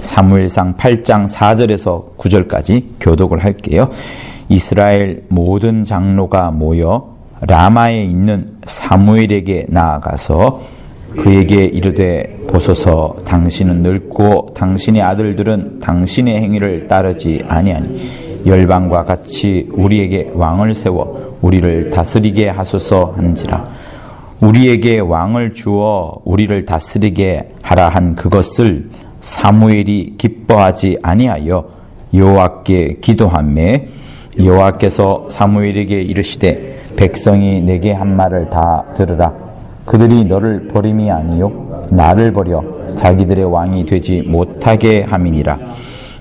사무엘상 8장 4절에서 9절까지 교독을 할게요. 이스라엘 모든 장로가 모여 라마에 있는 사무엘에게 나아가서 그에게 이르되 보소서 당신은 늙고 당신의 아들들은 당신의 행위를 따르지 아니하니 열방과 같이 우리에게 왕을 세워 우리를 다스리게 하소서 한지라. 우리에게 왕을 주어 우리를 다스리게 하라 한 그것을 사무엘이 기뻐하지 아니하여 여호와께 기도하매 여호와께서 사무엘에게 이르시되 백성이 내게 한 말을 다 들으라. 그들이 너를 버림이 아니요 나를 버려 자기들의 왕이 되지 못하게 함이니라.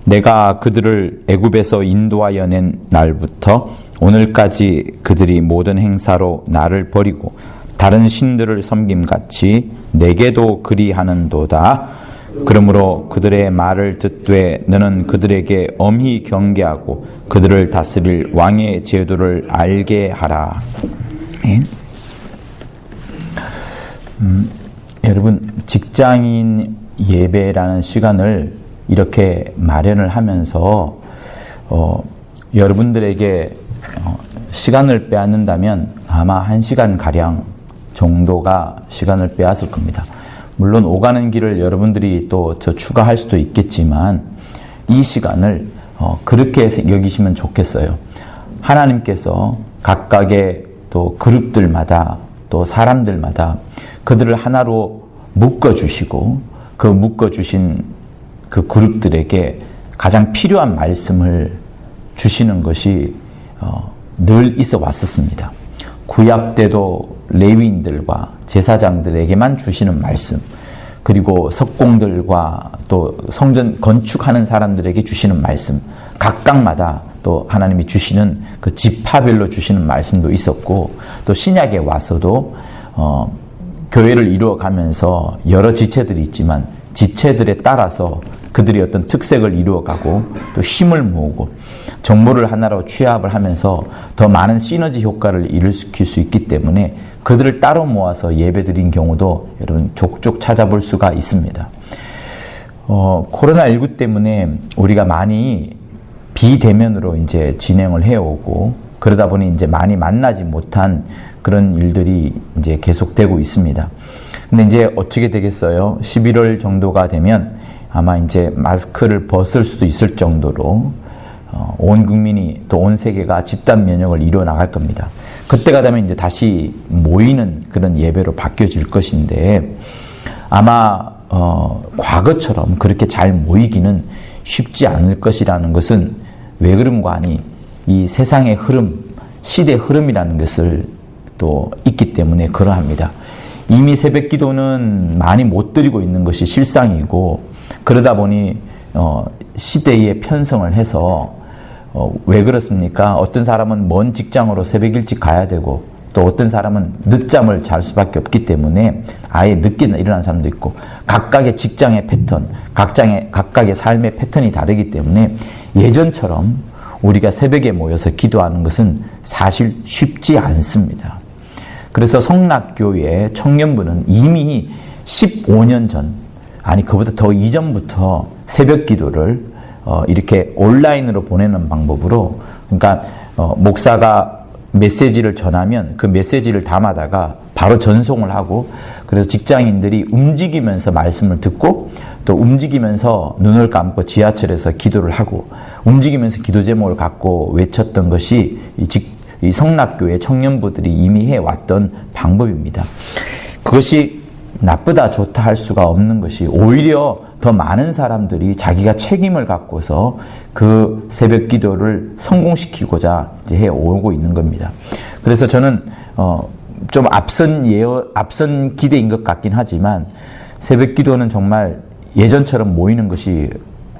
내가 그들을 애굽에서 인도하여 낸 날부터 오늘까지 그들이 모든 행사로 나를 버리고 다른 신들을 섬김같이 내게도 그리하는도다. 그러므로 그들의 말을 듣되 너는 그들에게 엄히 경계하고 그들을 다스릴 왕의 제도를 알게 하라. 여러분, 직장인 예배라는 시간을 이렇게 마련을 하면서 여러분들에게 시간을 빼앗는다면 아마 1시간가량 정도가 시간을 빼앗을 겁니다. 물론 오가는 길을 여러분들이 또 저 추가할 수도 있겠지만 이 시간을 그렇게 여기시면 좋겠어요. 하나님께서 각각의 또 그룹들마다 또 사람들마다 그들을 하나로 묶어주시고 그 묶어주신 그 그룹들에게 가장 필요한 말씀을 주시는 것이 늘 있어 왔었습니다. 구약 때도 레위인들과 제사장들에게만 주시는 말씀, 그리고 석공들과 또 성전 건축하는 사람들에게 주시는 말씀, 각각마다 또 하나님이 주시는 그 지파별로 주시는 말씀도 있었고, 또 신약에 와서도 교회를 이루어가면서 여러 지체들이 있지만 지체들에 따라서 그들이 어떤 특색을 이루어가고 또 힘을 모으고 정보를 하나로 취합을 하면서 더 많은 시너지 효과를 일으킬 수 있기 때문에 그들을 따로 모아서 예배드린 경우도 여러분 족족 찾아볼 수가 있습니다. 코로나19 때문에 우리가 많이 비대면으로 이제 진행을 해오고 그러다 보니 이제 많이 만나지 못한 그런 일들이 이제 계속되고 있습니다. 근데 이제 어떻게 되겠어요? 11월 정도가 되면 아마 이제 마스크를 벗을 수도 있을 정도로 온 국민이 또 온 세계가 집단 면역을 이루어 나갈 겁니다. 그때가 되면 이제 다시 모이는 그런 예배로 바뀌어질 것인데 아마 과거처럼 그렇게 잘 모이기는 쉽지 않을 것이라는 것은 왜 그런가 하니 이 세상의 흐름, 시대의 흐름이라는 것을 또 있기 때문에 그러합니다. 이미 새벽 기도는 많이 못 드리고 있는 것이 실상이고 그러다 보니 시대에 편성을 해서 왜 그렇습니까? 어떤 사람은 먼 직장으로 새벽 일찍 가야 되고 또 어떤 사람은 늦잠을 잘 수밖에 없기 때문에 아예 늦게 일어나는 사람도 있고 각각의 직장의 패턴, 각각의 삶의 패턴이 다르기 때문에 예전처럼 우리가 새벽에 모여서 기도하는 것은 사실 쉽지 않습니다. 그래서 성락교회 청년부는 이미 15년 전, 아니 그보다 더 이전부터 새벽 기도를 이렇게 온라인으로 보내는 방법으로, 그러니까 목사가 메시지를 전하면 그 메시지를 담아다가 바로 전송을 하고, 그래서 직장인들이 움직이면서 말씀을 듣고 또 움직이면서 눈을 감고 지하철에서 기도를 하고 움직이면서 기도 제목을 갖고 외쳤던 것이 이 성락교회 청년부들이 이미 해왔던 방법입니다. 그것이 나쁘다 좋다 할 수가 없는 것이 오히려 더 많은 사람들이 자기가 책임을 갖고서 그 새벽 기도를 성공시키고자 이제 해오고 있는 겁니다. 그래서 저는 좀 앞선 기대인 것 같긴 하지만 새벽 기도는 정말 예전처럼 모이는 것이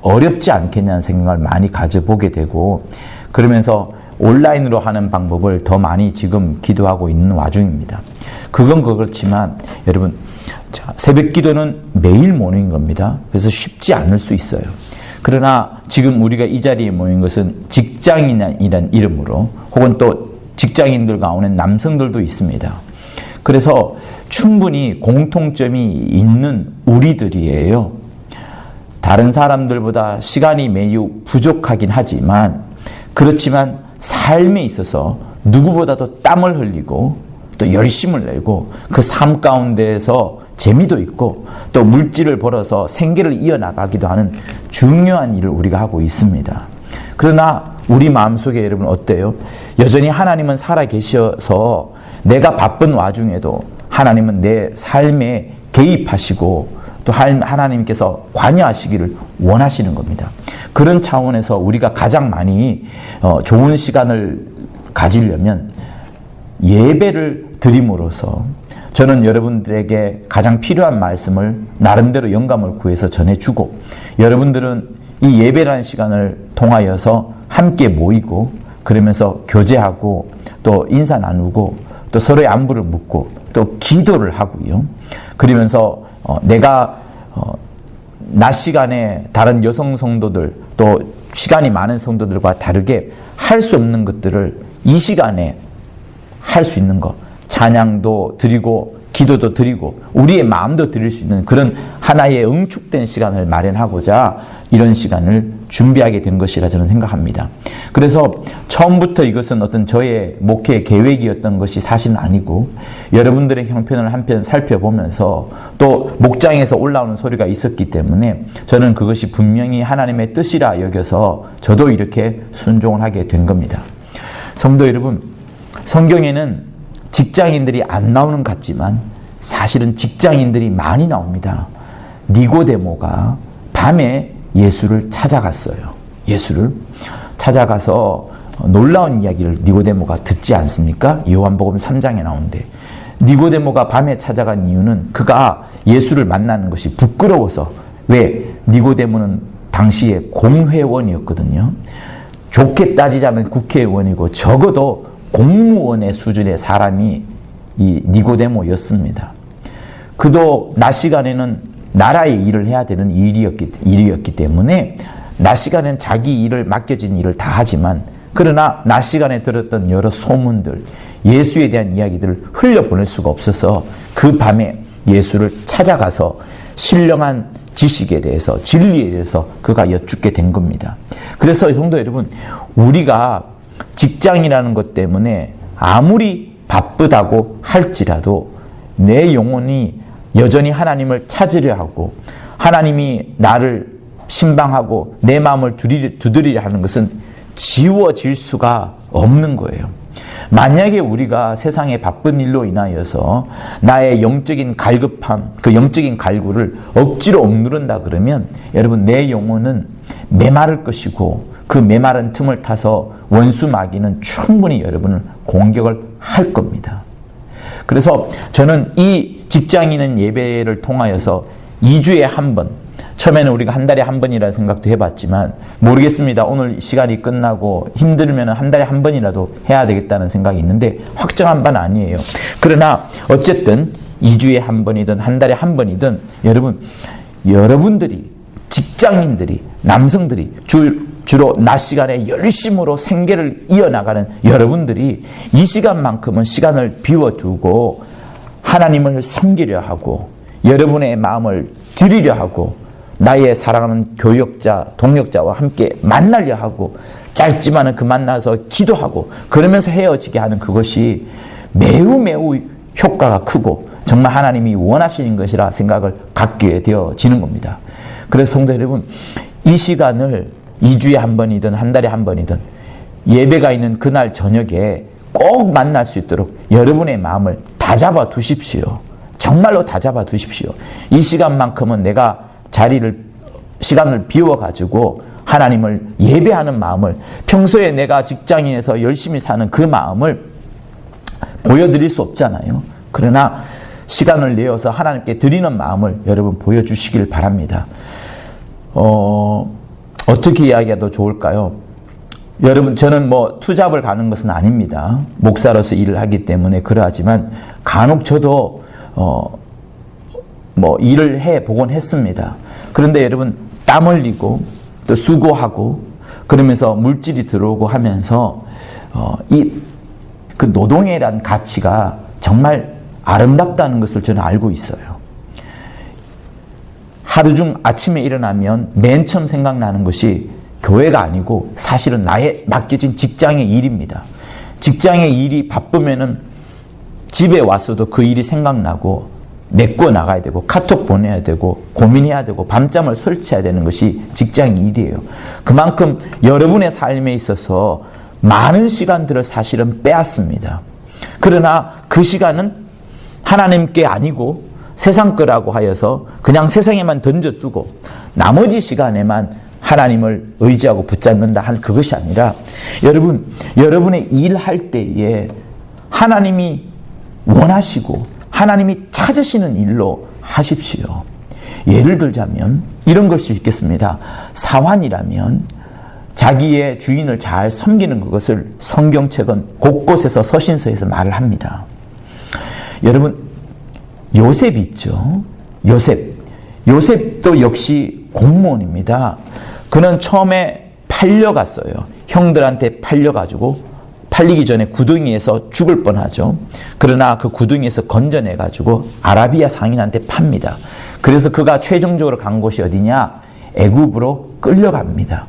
어렵지 않겠냐는 생각을 많이 가져보게 되고, 그러면서 온라인으로 하는 방법을 더 많이 지금 기도하고 있는 와중입니다. 그건 그렇지만 여러분, 새벽 기도는 매일 모이는 겁니다. 그래서 쉽지 않을 수 있어요. 그러나 지금 우리가 이 자리에 모인 것은 직장인이라는 이름으로, 혹은 또 직장인들 가운데 남성들도 있습니다. 그래서 충분히 공통점이 있는 우리들이에요. 다른 사람들보다 시간이 매우 부족하긴 하지만, 그렇지만 삶에 있어서 누구보다도 땀을 흘리고 또 열심을 내고 그 삶 가운데에서 재미도 있고 또 물질을 벌어서 생계를 이어나가기도 하는 중요한 일을 우리가 하고 있습니다. 그러나 우리 마음속에 여러분 어때요? 여전히 하나님은 살아계셔서 내가 바쁜 와중에도 하나님은 내 삶에 개입하시고 또 하나님께서 관여하시기를 원하시는 겁니다. 그런 차원에서 우리가 가장 많이 좋은 시간을 가지려면 예배를 드림으로써 저는 여러분들에게 가장 필요한 말씀을 나름대로 영감을 구해서 전해주고, 여러분들은 이 예배라는 시간을 통하여서 함께 모이고 그러면서 교제하고 또 인사 나누고 또 서로의 안부를 묻고 또 기도를 하고요. 그러면서 내가 낮 시간에 다른 여성 성도들 또 시간이 많은 성도들과 다르게 할 수 없는 것들을 이 시간에 할 수 있는 것, 찬양도 드리고 기도도 드리고 우리의 마음도 드릴 수 있는 그런 하나의 응축된 시간을 마련하고자 이런 시간을 준비하게 된 것이라 저는 생각합니다. 그래서 처음부터 이것은 어떤 저의 목회 계획이었던 것이 사실은 아니고, 여러분들의 형편을 한편 살펴보면서 또 목장에서 올라오는 소리가 있었기 때문에 저는 그것이 분명히 하나님의 뜻이라 여겨서 저도 이렇게 순종을 하게 된 겁니다. 성도 여러분, 성경에는 직장인들이 안 나오는 것 같지만 사실은 직장인들이 많이 나옵니다. 니고데모가 밤에 예수를 찾아갔어요. 예수를 찾아가서 놀라운 이야기를 니고데모가 듣지 않습니까? 요한복음 3장에 나오는데, 니고데모가 밤에 찾아간 이유는 그가 예수를 만나는 것이 부끄러워서. 왜? 니고데모는 당시에 공회원이었거든요. 좋게 따지자면 국회의원이고 적어도 공무원의 수준의 사람이 이 니고데모였습니다. 그도 낮 시간에는 나라의 일을 해야 되는 일이었기 때문에 낮 시간엔 자기 일을 맡겨진 일을 다 하지만, 그러나 낮 시간에 들었던 여러 소문들, 예수에 대한 이야기들을 흘려보낼 수가 없어서 그 밤에 예수를 찾아가서 신령한 지식에 대해서, 진리에 대해서 그가 여쭙게 된 겁니다. 그래서 성도 여러분, 우리가 직장이라는 것 때문에 아무리 바쁘다고 할지라도 내 영혼이 여전히 하나님을 찾으려 하고 하나님이 나를 신방하고 내 마음을 두드리려 하는 것은 지워질 수가 없는 거예요. 만약에 우리가 세상의 바쁜 일로 인하여서 나의 영적인 갈급함, 그 영적인 갈구를 억지로 억누른다 그러면 여러분, 내 영혼은 메마를 것이고 그 메마른 틈을 타서 원수 마귀는 충분히 여러분을 공격을 할 겁니다. 그래서 저는 이 직장인은 예배를 통하여서 2주에 한 번, 처음에는 우리가 한 달에 한 번이라 생각도 해봤지만 모르겠습니다. 오늘 시간이 끝나고 힘들면 한 달에 한 번이라도 해야 되겠다는 생각이 있는데 확정한 바는 아니에요. 그러나 어쨌든 2주에 한 번이든 한 달에 한 번이든 여러분들이, 직장인들이, 남성들이 주로 낮 시간에 열심으로 생계를 이어나가는 여러분들이 이 시간만큼은 시간을 비워두고 하나님을 섬기려 하고 여러분의 마음을 드리려 하고 나의 사랑하는 교역자, 동역자와 함께 만나려 하고 짧지만은 그 만나서 기도하고 그러면서 헤어지게 하는 그것이 매우 효과가 크고 정말 하나님이 원하시는 것이라 생각을 갖게 되어지는 겁니다. 그래서 성도 여러분, 이 시간을 2주에 한 번이든 한 달에 한 번이든 예배가 있는 그날 저녁에 꼭 만날 수 있도록 여러분의 마음을 다잡아 두십시오. 정말로 다잡아 두십시오. 이 시간만큼은 내가 시간을 비워가지고 하나님을 예배하는 마음을, 평소에 내가 직장인에서 열심히 사는 그 마음을 보여드릴 수 없잖아요. 그러나 시간을 내어서 하나님께 드리는 마음을 여러분 보여주시길 바랍니다. 어떻게 이야기해도 좋을까요? 여러분, 저는 투잡을 가는 것은 아닙니다. 목사로서 일을 하기 때문에 그러하지만 간혹 저도 일을 해보곤 했습니다. 그런데 여러분, 땀 흘리고 또 수고하고 그러면서 물질이 들어오고 하면서 그 노동에 대한 가치가 정말 아름답다는 것을 저는 알고 있어요. 하루 중 아침에 일어나면 맨 처음 생각나는 것이 교회가 아니고 사실은 나의 맡겨진 직장의 일입니다. 직장의 일이 바쁘면은 집에 와서도 그 일이 생각나고 메꿔 나가야 되고 카톡 보내야 되고 고민해야 되고 밤잠을 설치해야 되는 것이 직장 일이에요. 그만큼 여러분의 삶에 있어서 많은 시간들을 사실은 빼앗습니다. 그러나 그 시간은 하나님께 아니고 세상 거라고 하여서 그냥 세상에만 던져두고 나머지 시간에만 하나님을 의지하고 붙잡는다 한 그것이 아니라 여러분의 일할 때에 하나님이 원하시고 하나님이 찾으시는 일로 하십시오. 예를 들자면 이런 걸 수 있겠습니다. 사환이라면 자기의 주인을 잘 섬기는 그것을 성경책은 곳곳에서 서신서에서 말을 합니다. 여러분, 요셉 있죠? 요셉도 역시 공무원입니다. 그는 처음에 팔려갔어요. 형들한테 팔려가지고 팔리기 전에 구덩이에서 죽을 뻔하죠. 그러나 그 구덩이에서 건져내가지고 아라비아 상인한테 팝니다. 그래서 그가 최종적으로 간 곳이 어디냐? 애굽으로 끌려갑니다.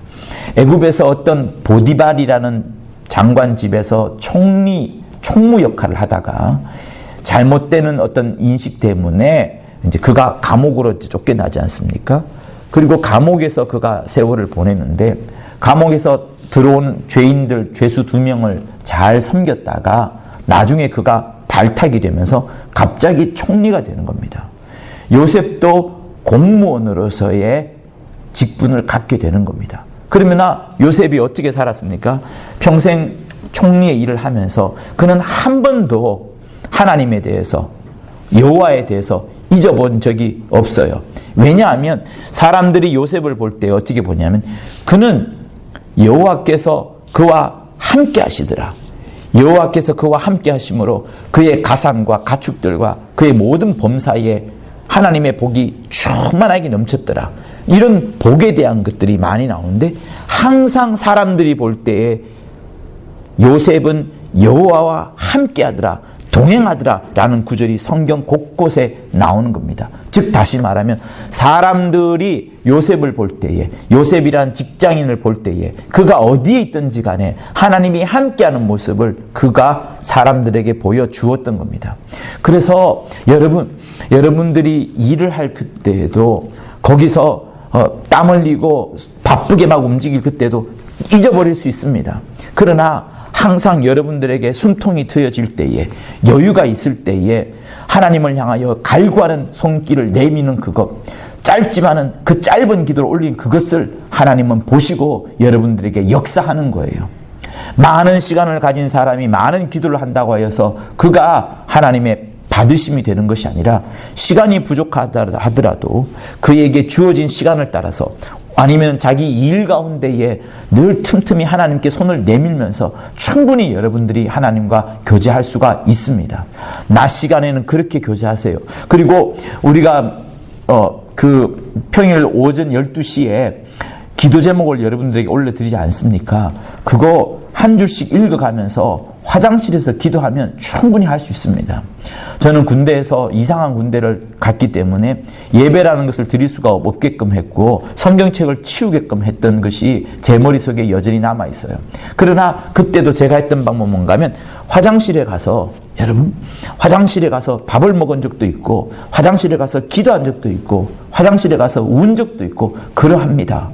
애굽에서 어떤 보디발이라는 장관 집에서 총무 역할을 하다가 잘못되는 어떤 인식 때문에 이제 그가 감옥으로 쫓겨나지 않습니까? 그리고 감옥에서 그가 세월을 보냈는데 감옥에서 들어온 죄인들 죄수 2명을 잘 섬겼다가 나중에 그가 발탁이 되면서 갑자기 총리가 되는 겁니다. 요셉도 공무원으로서의 직분을 갖게 되는 겁니다. 그러면 요셉이 어떻게 살았습니까? 평생 총리의 일을 하면서 그는 한 번도 하나님에 대해서 여호와에 대해서 잊어본 적이 없어요. 왜냐하면 사람들이 요셉을 볼 때 어떻게 보냐면 그는 여호와께서 그와 함께 하시더라. 여호와께서 그와 함께 하심으로 그의 가산과 가축들과 그의 모든 범사에 하나님의 복이 충만하게 넘쳤더라. 이런 복에 대한 것들이 많이 나오는데 항상 사람들이 볼 때에 요셉은 여호와와 함께 하더라, 동행하더라 라는 구절이 성경 곳곳에 나오는 겁니다. 즉 다시 말하면 사람들이 요셉을 볼 때에, 요셉이란 직장인을 볼 때에 그가 어디에 있든지 간에 하나님이 함께하는 모습을 그가 사람들에게 보여주었던 겁니다. 그래서 여러분들이 일을 할 그때에도 거기서 땀 흘리고 바쁘게 막 움직일 그때도 잊어버릴 수 있습니다. 그러나 항상 여러분들에게 숨통이 트여질 때에, 여유가 있을 때에 하나님을 향하여 갈구하는 손길을 내미는 그것, 짧지만은 그 짧은 기도를 올린 그것을 하나님은 보시고 여러분들에게 역사하는 거예요. 많은 시간을 가진 사람이 많은 기도를 한다고 하여서 그가 하나님의 받으심이 되는 것이 아니라 시간이 부족하더라도 그에게 주어진 시간을 따라서 아니면 자기 일 가운데에 늘 틈틈이 하나님께 손을 내밀면서 충분히 여러분들이 하나님과 교제할 수가 있습니다. 낮 시간에는 그렇게 교제하세요. 그리고 우리가 그 평일 오전 12시에 기도 제목을 여러분들에게 올려드리지 않습니까? 그거 한 줄씩 읽어가면서 화장실에서 기도하면 충분히 할 수 있습니다. 저는 군대에서 이상한 군대를 갔기 때문에 예배라는 것을 드릴 수가 없게끔 했고 성경책을 치우게끔 했던 것이 제 머릿속에 여전히 남아있어요. 그러나 그때도 제가 했던 방법은 뭔가 하면 화장실에 가서, 여러분, 화장실에 가서 밥을 먹은 적도 있고 화장실에 가서 기도한 적도 있고 화장실에 가서 운 적도 있고 그러합니다.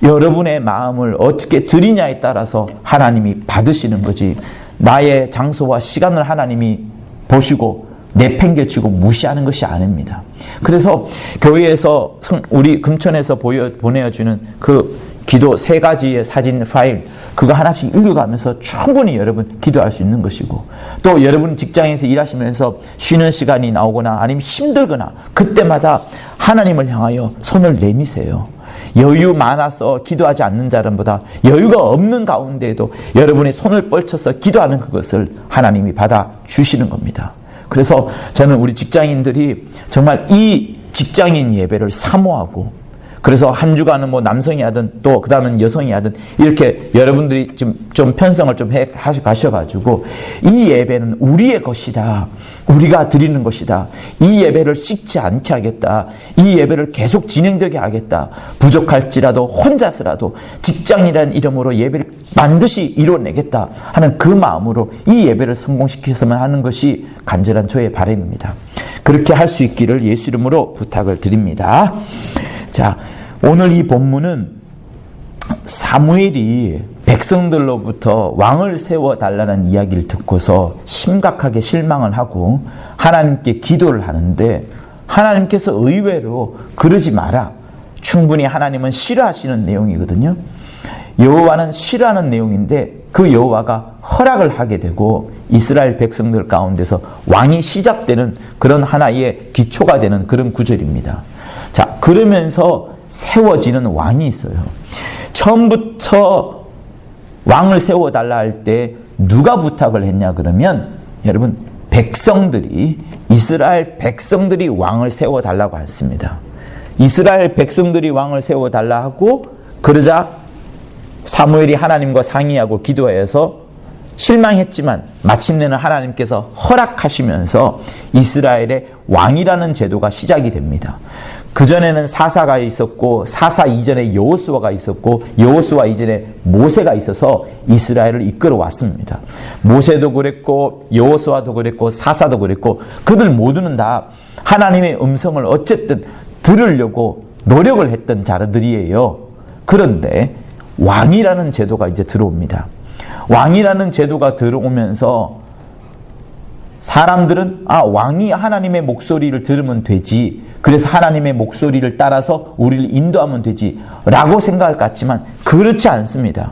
여러분의 마음을 어떻게 드리냐에 따라서 하나님이 받으시는 거지, 나의 장소와 시간을 하나님이 보시고 내팽개치고 무시하는 것이 아닙니다. 그래서 교회에서 우리 금천에서 보내주는 그 기도 3가지의 사진 파일, 그거 하나씩 읽어가면서 충분히 여러분 기도할 수 있는 것이고, 또 여러분 직장에서 일하시면서 쉬는 시간이 나오거나 아니면 힘들거나 그때마다 하나님을 향하여 손을 내미세요. 여유 많아서 기도하지 않는 사람보다 여유가 없는 가운데에도 여러분이 손을 뻗쳐서 기도하는 그것을 하나님이 받아주시는 겁니다. 그래서 저는 우리 직장인들이 정말 이 직장인 예배를 사모하고 그래서 한 주간은 뭐 남성이 하든 또 그 다음은 여성이 하든 이렇게 여러분들이 좀 편성을 좀 해 가셔가지고 이 예배는 우리의 것이다. 우리가 드리는 것이다. 이 예배를 식지 않게 하겠다. 이 예배를 계속 진행되게 하겠다. 부족할지라도 혼자서라도 직장이라는 이름으로 예배를 반드시 이뤄내겠다 하는 그 마음으로 이 예배를 성공시켰으면 하는 것이 간절한 저의 바람입니다. 그렇게 할 수 있기를 예수 이름으로 부탁을 드립니다. 자, 오늘 이 본문은 사무엘이 백성들로부터 왕을 세워달라는 이야기를 듣고서 심각하게 실망을 하고 하나님께 기도를 하는데 하나님께서 의외로 그러지 마라. 충분히 하나님은 싫어하시는 내용이거든요. 여호와는 싫어하는 내용인데 그 여호와가 허락을 하게 되고 이스라엘 백성들 가운데서 왕이 시작되는 그런 하나의 기초가 되는 그런 구절입니다. 자, 그러면서 세워지는 왕이 있어요. 처음부터 왕을 세워달라 할 때 누가 부탁을 했냐 그러면 여러분 백성들이 이스라엘 백성들이 왕을 세워달라고 했습니다. 이스라엘 백성들이 왕을 세워달라 하고 그러자 사무엘이 하나님과 상의하고 기도해서 실망했지만 마침내는 하나님께서 허락하시면서 이스라엘의 왕이라는 제도가 시작이 됩니다. 그전에는 사사가 있었고 사사 이전에 여호수아가 있었고 여호수아 이전에 모세가 있어서 이스라엘을 이끌어 왔습니다. 모세도 그랬고 여호수아도 그랬고 사사도 그랬고 그들 모두는 다 하나님의 음성을 어쨌든 들으려고 노력을 했던 자들이에요. 그런데 왕이라는 제도가 이제 들어옵니다. 왕이라는 제도가 들어오면서 사람들은 왕이 하나님의 목소리를 들으면 되지, 그래서 하나님의 목소리를 따라서 우리를 인도하면 되지 라고 생각할 것 같지만 그렇지 않습니다.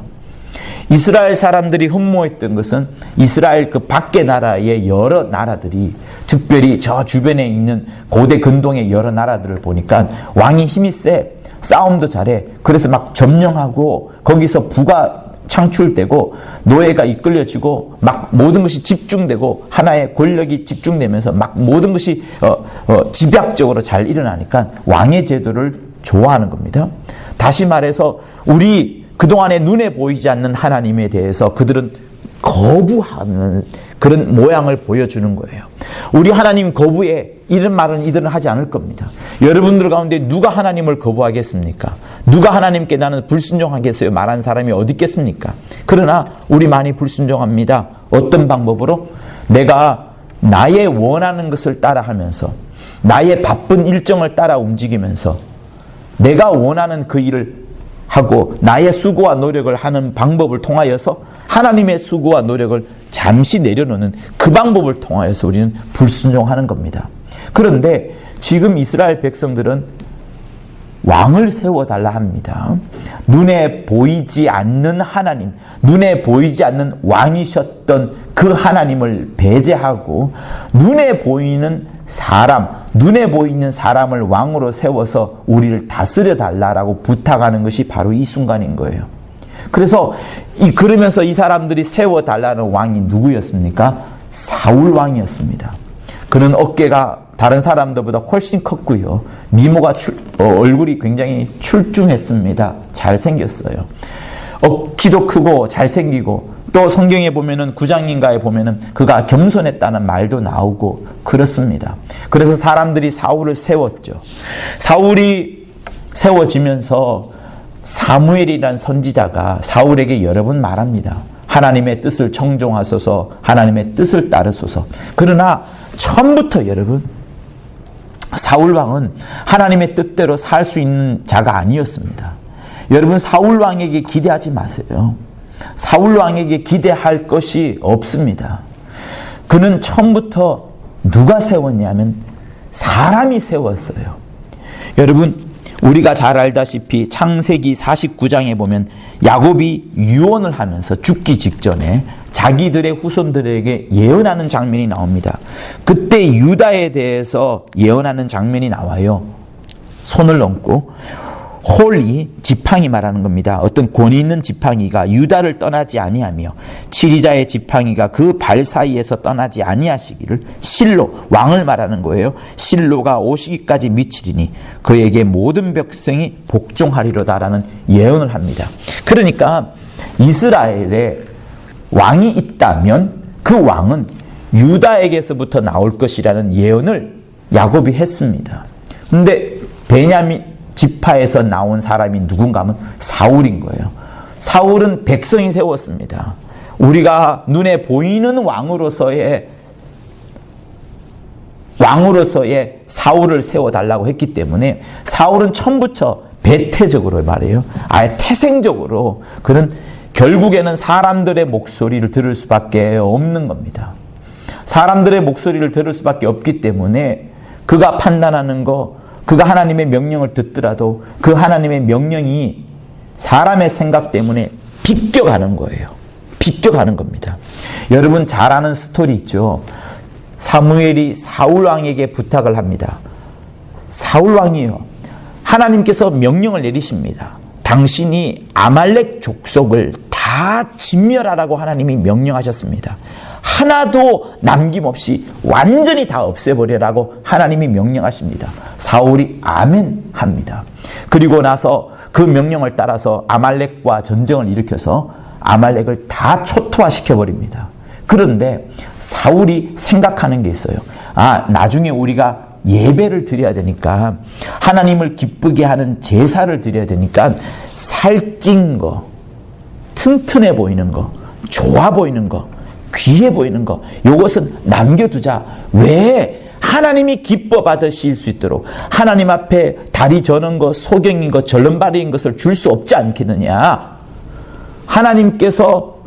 이스라엘 사람들이 흠모했던 것은 이스라엘 그 밖의 나라의 여러 나라들이 특별히 저 주변에 있는 고대 근동의 여러 나라들을 보니까 왕이 힘이 세, 싸움도 잘해. 그래서 막 점령하고 거기서 부가 창출되고 노예가 이끌려지고 막 모든 것이 집중되고 하나의 권력이 집중되면서 막 모든 것이 집약적으로 잘 일어나니까 왕의 제도를 좋아하는 겁니다. 다시 말해서 우리 그동안에 눈에 보이지 않는 하나님에 대해서 그들은 거부하는 그런 모양을 보여주는 거예요. 우리 하나님 거부해 이런 말은 이들은 하지 않을 겁니다. 여러분들 가운데 누가 하나님을 거부하겠습니까? 누가 하나님께 나는 불순종하겠어요? 말한 사람이 어디 있겠습니까? 그러나 우리 많이 불순종합니다. 어떤 방법으로? 내가 나의 원하는 것을 따라하면서 나의 바쁜 일정을 따라 움직이면서 내가 원하는 그 일을 하고 나의 수고와 노력을 하는 방법을 통하여서 하나님의 수고와 노력을 잠시 내려놓는 그 방법을 통하여서 우리는 불순종하는 겁니다. 그런데 지금 이스라엘 백성들은 왕을 세워달라 합니다. 눈에 보이지 않는 하나님, 눈에 보이지 않는 왕이셨던 그 하나님을 배제하고 눈에 보이는 사람, 눈에 보이는 사람을 왕으로 세워서 우리를 다스려 달라라고 부탁하는 것이 바로 이 순간인 거예요. 그래서 그러면서 이 사람들이 세워달라는 왕이 누구였습니까? 사울 왕이었습니다. 그는 어깨가 다른 사람들보다 훨씬 컸고요. 미모가 얼굴이 굉장히 출중했습니다. 잘생겼어요. 키도 크고 잘생기고 또 성경에 보면은 9장인가에 보면은 그가 겸손했다는 말도 나오고 그렇습니다. 그래서 사람들이 사울을 세웠죠. 사울이 세워지면서 사무엘이라는 선지자가 사울에게 여러 번 말합니다. 하나님의 뜻을 청종하소서, 하나님의 뜻을 따르소서. 그러나 처음부터 여러분 사울 왕은 하나님의 뜻대로 살 수 있는 자가 아니었습니다. 여러분 사울 왕에게 기대하지 마세요. 사울 왕에게 기대할 것이 없습니다. 그는 처음부터 누가 세웠냐면 사람이 세웠어요. 여러분 우리가 잘 알다시피 창세기 49장에 보면 야곱이 유언을 하면서 죽기 직전에 자기들의 후손들에게 예언하는 장면이 나옵니다. 그때 유다에 대해서 예언하는 장면이 나와요. 손을 얹고 홀이 지팡이 말하는 겁니다. 어떤 권위 있는 지팡이가 유다를 떠나지 아니하며 치리자의 지팡이가 그 발 사이에서 떠나지 아니하시기를 실로, 왕을 말하는 거예요. 실로가 오시기까지 미치리니 그에게 모든 백성이 복종하리로다라는 예언을 합니다. 그러니까 이스라엘에 왕이 있다면 그 왕은 유다에게서부터 나올 것이라는 예언을 야곱이 했습니다. 그런데 베냐민 지파에서 나온 사람이 누군가 하면 사울인 거예요. 사울은 백성이 세웠습니다. 우리가 눈에 보이는 왕으로서의 사울을 세워달라고 했기 때문에 사울은 처음부터 배태적으로 말해요. 아예 태생적으로 그는 결국에는 사람들의 목소리를 들을 수밖에 없는 겁니다. 사람들의 목소리를 들을 수밖에 없기 때문에 그가 판단하는 거, 그가 하나님의 명령을 듣더라도 그 하나님의 명령이 사람의 생각 때문에 비껴가는 거예요. 비껴가는 겁니다. 여러분 잘 아는 스토리 있죠. 사무엘이 사울왕에게 부탁을 합니다. 사울왕이요, 하나님께서 명령을 내리십니다. 당신이 아말렉 족속을 다 진멸하라고 하나님이 명령하셨습니다. 하나도 남김없이 완전히 다 없애버리라고 하나님이 명령하십니다. 사울이 아멘 합니다. 그리고 나서 그 명령을 따라서 아말렉과 전쟁을 일으켜서 아말렉을 다 초토화시켜버립니다. 그런데 사울이 생각하는 게 있어요. 나중에 우리가 예배를 드려야 되니까, 하나님을 기쁘게 하는 제사를 드려야 되니까 살찐 거, 튼튼해 보이는 거, 좋아 보이는 거, 귀해 보이는 거, 요것은 남겨두자. 왜? 하나님이 기뻐 받으실 수 있도록 하나님 앞에 다리 저는 것, 소경인 것, 절름발이인 것을 줄 수 없지 않겠느냐. 하나님께서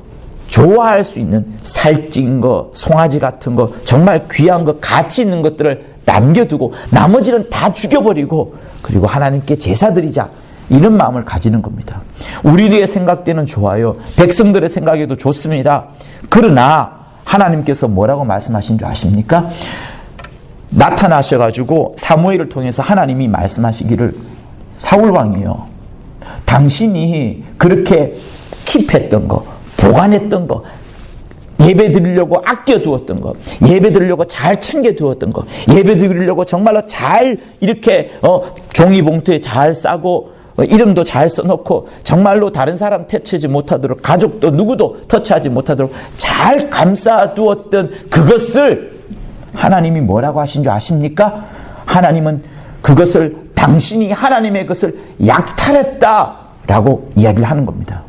좋아할 수 있는 살찐 거, 송아지 같은 거, 정말 귀한 거, 가치 있는 것들을 남겨두고 나머지는 다 죽여버리고 그리고 하나님께 제사 드리자. 이런 마음을 가지는 겁니다. 우리의 생각 때는 좋아요. 백성들의 생각에도 좋습니다. 그러나 하나님께서 뭐라고 말씀하신 줄 아십니까? 나타나셔가지고 사무엘을 통해서 하나님이 말씀하시기를, 사울왕이요, 당신이 그렇게 킵했던 거, 보관했던 거, 예배 드리려고 아껴두었던 거, 예배 드리려고 잘 챙겨두었던 거, 예배 드리려고 정말로 잘 이렇게 종이봉투에 잘 싸고 이름도 잘 써놓고 정말로 다른 사람 터치하지 못하도록, 가족도 누구도 터치하지 못하도록 잘 감싸두었던 그것을 하나님이 뭐라고 하신 줄 아십니까? 하나님은 그것을, 당신이 하나님의 것을 약탈했다라고 이야기를 하는 겁니다.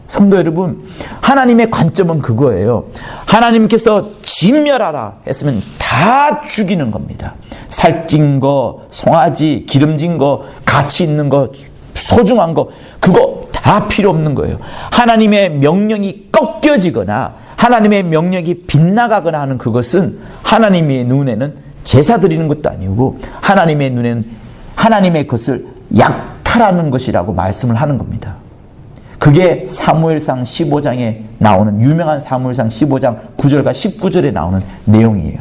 성도 여러분, 하나님의 관점은 그거예요. 하나님께서 진멸하라 했으면 다 죽이는 겁니다. 살찐 거, 송아지, 기름진 거, 가치 있는 거, 소중한 거, 그거 다 필요 없는 거예요. 하나님의 명령이 꺾여지거나 하나님의 명령이 빗나가거나 하는 그것은 하나님의 눈에는 제사 드리는 것도 아니고 하나님의 눈에는 하나님의 것을 약탈하는 것이라고 말씀을 하는 겁니다. 그게 사무엘상 15장에 나오는, 유명한 사무엘상 15장 9절과 19절에 나오는 내용이에요.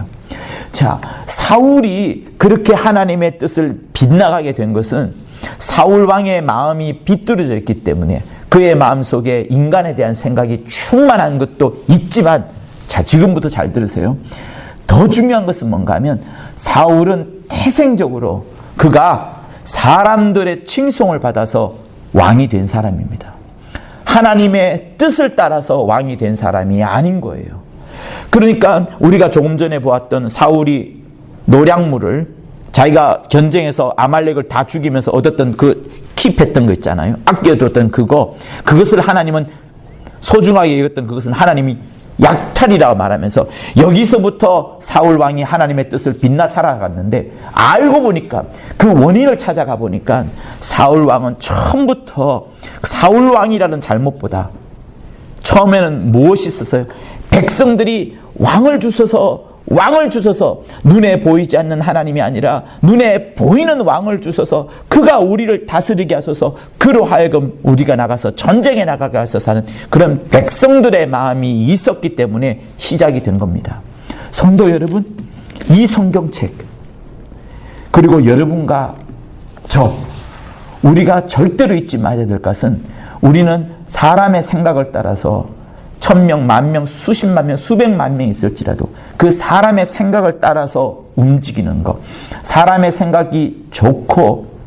자, 사울이 그렇게 하나님의 뜻을 빗나가게 된 것은 사울 왕의 마음이 비뚤어져 있기 때문에 그의 마음속에 인간에 대한 생각이 충만한 것도 있지만, 자, 지금부터 잘 들으세요. 더 중요한 것은 뭔가 하면 사울은 태생적으로 그가 사람들의 칭송을 받아서 왕이 된 사람입니다. 하나님의 뜻을 따라서 왕이 된 사람이 아닌 거예요. 그러니까 우리가 조금 전에 보았던 사울이 노략물을, 자기가 전쟁에서 아말렉을 다 죽이면서 얻었던 그 킵했던 거 있잖아요. 아껴뒀던 그것을 하나님은 소중하게 여겼던 그것은 하나님이 약탈이라고 말하면서, 여기서부터 사울 왕이 하나님의 뜻을 빛나 살아갔는데, 알고 보니까 그 원인을 찾아가 보니까 사울 왕은 처음부터 사울 왕이라는 잘못보다 처음에는 무엇이 있었어요? 백성들이 왕을 주셔서 눈에 보이지 않는 하나님이 아니라 눈에 보이는 왕을 주셔서 그가 우리를 다스리게 하소서, 그로 하여금 우리가 나가서 전쟁에 나가게 하소서 하는 그런 백성들의 마음이 있었기 때문에 시작이 된 겁니다. 성도 여러분, 이 성경책, 그리고 여러분과 저, 우리가 절대로 잊지 말아야 될 것은 우리는 사람의 생각을 따라서 1000명, 10,000명, 수십만 명, 수백만 명이 있을지라도 그 사람의 생각을 따라서 움직이는 것, 사람의 생각이 좋고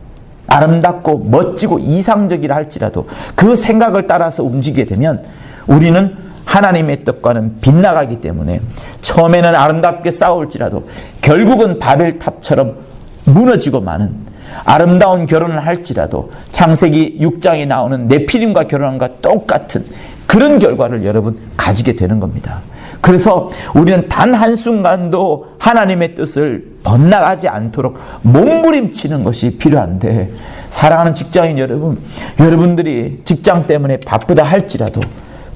아름답고 멋지고 이상적이라 할지라도 그 생각을 따라서 움직이게 되면 우리는 하나님의 뜻과는 빗나가기 때문에 처음에는 아름답게 싸울지라도 결국은 바벨탑처럼 무너지고 마는, 아름다운 결혼을 할지라도 창세기 6장에 나오는 네피림과 결혼한 것과 똑같은 그런 결과를 여러분 가지게 되는 겁니다. 그래서 우리는 단 한순간도 하나님의 뜻을 번나가지 않도록 몸부림치는 것이 필요한데, 사랑하는 직장인 여러분, 여러분들이 직장 때문에 바쁘다 할지라도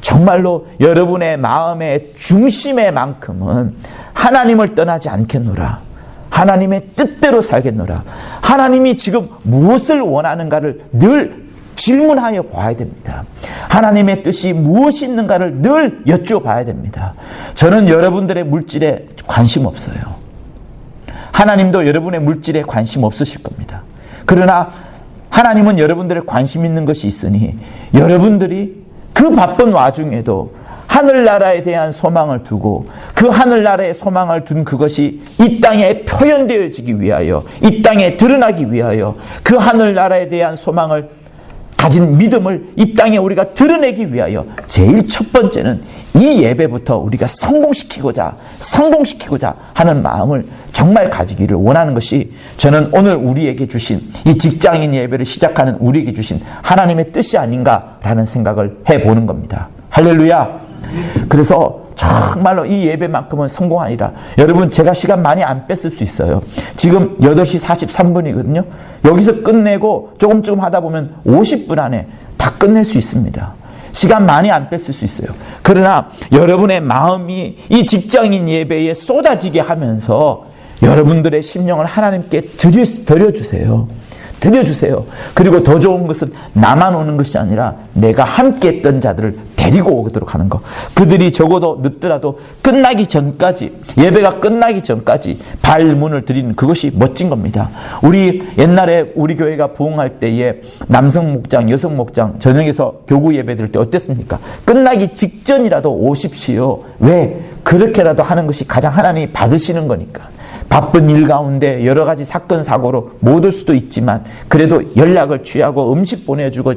정말로 여러분의 마음의 중심의 만큼은 하나님을 떠나지 않겠노라, 하나님의 뜻대로 살겠노라, 하나님이 지금 무엇을 원하는가를 늘 질문하여 봐야 됩니다. 하나님의 뜻이 무엇이 있는가를 늘 여쭈어봐야 됩니다. 저는 여러분들의 물질에 관심 없어요. 하나님도 여러분의 물질에 관심 없으실 겁니다. 그러나 하나님은 여러분들의 관심 있는 것이 있으니 여러분들이 그 바쁜 와중에도 하늘나라에 대한 소망을 두고 그 하늘나라에 소망을 둔 그것이 이 땅에 표현되어지기 위하여, 이 땅에 드러나기 위하여 그 하늘나라에 대한 소망을 가진 믿음을 이 땅에 우리가 드러내기 위하여 제일 첫 번째는 이 예배부터 우리가 성공시키고자 하는 마음을 정말 가지기를 원하는 것이 저는 오늘 우리에게 주신 이 직장인 예배를 시작하는 우리에게 주신 하나님의 뜻이 아닌가라는 생각을 해보는 겁니다. 할렐루야. 그래서 정말로 이 예배만큼은 성공하리라. 여러분, 제가 시간 많이 안 뺐을 수 있어요. 지금 8시 43분이거든요. 여기서 끝내고 조금 하다 보면 50분 안에 다 끝낼 수 있습니다. 시간 많이 안 뺐을 수 있어요. 그러나 여러분의 마음이 이 직장인 예배에 쏟아지게 하면서 여러분들의 심령을 하나님께 드려주세요. 그리고 더 좋은 것은 나만 오는 것이 아니라 내가 함께 했던 자들을 데리고 오도록 하는 것. 그들이 적어도 늦더라도 끝나기 전까지, 예배가 끝나기 전까지 발문을 드리는 그것이 멋진 겁니다. 우리 옛날에 우리 교회가 부흥할 때에 남성 목장, 여성 목장 저녁에서 교구 예배 드릴 때 어땠습니까? 끝나기 직전이라도 오십시오. 왜? 그렇게라도 하는 것이 가장 하나님이 받으시는 거니까. 바쁜 일 가운데 여러 가지 사건 사고로 못 올 수도 있지만 그래도 연락을 취하고 음식 보내주고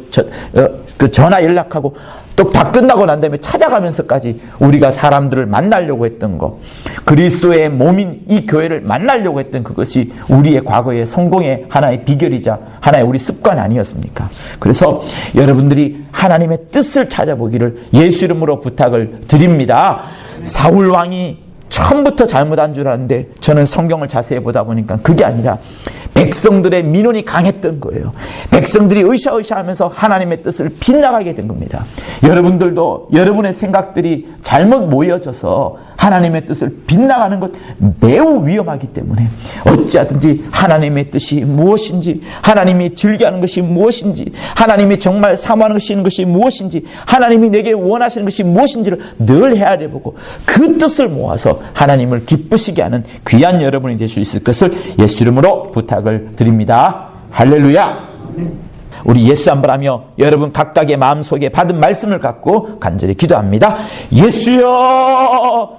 전화 연락하고 또 다 끝나고 난 다음에 찾아가면서까지 우리가 사람들을 만나려고 했던 것, 그리스도의 몸인 이 교회를 만나려고 했던 그것이 우리의 과거의 성공의 하나의 비결이자 하나의 우리 습관 아니었습니까? 그래서 여러분들이 하나님의 뜻을 찾아보기를 예수 이름으로 부탁을 드립니다. 사울 왕이 처음부터 잘못한 줄 알았는데 저는 성경을 자세히 보다 보니까 그게 아니라 백성들의 민원이 강했던 거예요. 백성들이 으쌰으쌰하면서 하나님의 뜻을 빗나가게 된 겁니다. 여러분들도 여러분의 생각들이 잘못 모여져서 하나님의 뜻을 빗나가는 것 매우 위험하기 때문에 어찌하든지 하나님의 뜻이 무엇인지, 하나님이 즐겨하는 것이 무엇인지, 하나님이 정말 사모하는 것이 무엇인지, 하나님이 내게 원하시는 것이 무엇인지를 늘 헤아려보고 그 뜻을 모아서 하나님을 기쁘시게 하는 귀한 여러분이 될 수 있을 것을 예수 이름으로 부탁을 드립니다. 할렐루야. 우리 예수 한번 하며 여러분 각각의 마음속에 받은 말씀을 갖고 간절히 기도합니다. 예수여,